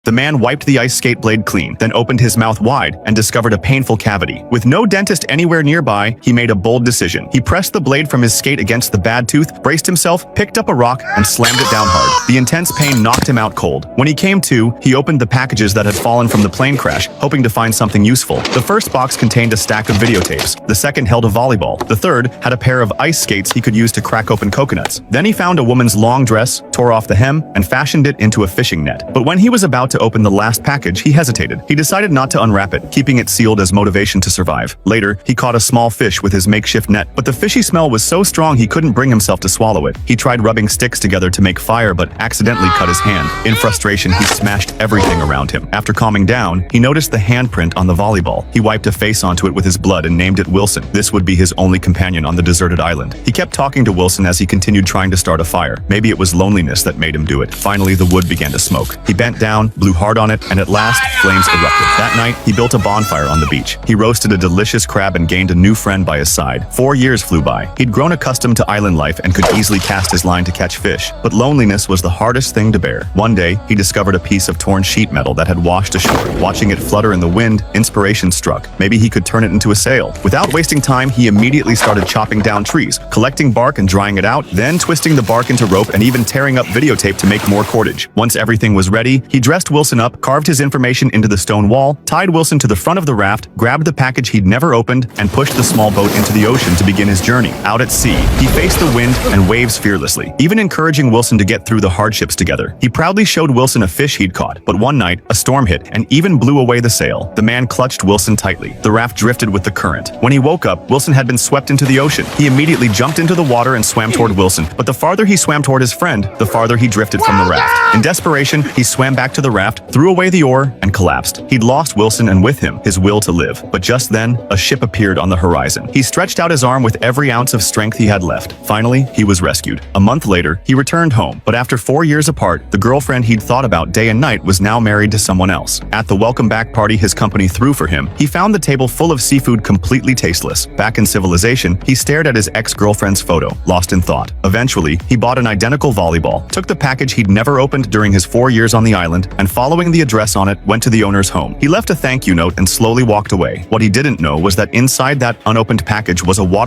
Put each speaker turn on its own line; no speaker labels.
The man wiped the ice skate blade clean, then opened his mouth wide and discovered a painful cavity. With no dentist anywhere nearby, he made a bold decision. He pressed the blade from his skate against the bad tooth, braced himself, picked up a rock, and slammed it down hard. The intense pain knocked him out cold. When he came to, he opened the packages that had fallen from the plane crash, hoping to find something useful. The first box contained a stack of videotapes. The second held a volleyball. The third had a pair of ice skates he could use to crack open coconuts. Then he found a woman's long dress, tore off the hem, and fashioned it into a fishing net. But when he was about to open the last package, he hesitated. He decided not to unwrap it, keeping it sealed as motivation to survive. Later, he caught a small fish with his makeshift net, but the fishy smell was so strong he couldn't bring himself to swallow it. He tried rubbing sticks together to make fire, but accidentally cut his hand. In frustration, he smashed everything around him. After calming down, he noticed the handprint on the volleyball. He wiped a face onto it with his blood and named it Wilson. This would be his only companion on the deserted island. He kept talking to Wilson as he continued trying to start a fire. Maybe it was loneliness that made him do it. Finally, the wood began to smoke. He bent down, blew hard on it, and at last, flames erupted. That night, he built a bonfire on the beach. He roasted a delicious crab and gained a new friend by his side. 4 years flew by. He'd grown accustomed to island life and could easily cast his line to catch fish. But loneliness was the hardest thing to bear. One day, he discovered a piece of torn sheet metal that had washed ashore. Watching it flutter in the wind, inspiration struck. Maybe he could turn it into a sail. Without wasting time, he immediately started chopping down trees, collecting bark and drying it out, then twisting the bark into rope and even tearing up videotape to make more cordage. Once everything was ready, he dressed Wilson up, carved his information into the stone wall, tied Wilson to the front of the raft, grabbed the package he'd never opened, and pushed the small boat into the ocean to begin his journey. Out at sea, he faced the wind and waves fearlessly, even encouraging Wilson to get through the hardships together. He proudly showed Wilson a fish he'd caught, but one night, a storm hit and even blew away the sail. The man clutched Wilson tightly. The raft drifted with the current. When he woke up, Wilson had been swept into the ocean. He immediately jumped into the water and swam toward Wilson, but the farther he swam toward his friend, the farther he drifted from the raft. In desperation, he swam back to the raft, threw away the oar, and collapsed. He'd lost Wilson and with him, his will to live. But just then, a ship appeared on the horizon. He stretched out his arm with every ounce of strength he had left. Finally, he was rescued. A month later, he returned home, but after 4 years apart, the girlfriend he'd thought about day and night was now married to someone else. At the welcome back party his company threw for him, he found the table full of seafood completely tasteless. Back in civilization, he stared at his ex-girlfriend's photo, lost in thought. Eventually, he bought an identical volleyball, took the package he'd never opened during his 4 years on the island, and following the address on it, went to the owner's home. He left a thank you note and slowly walked away. What he didn't know was that inside that unopened package was a water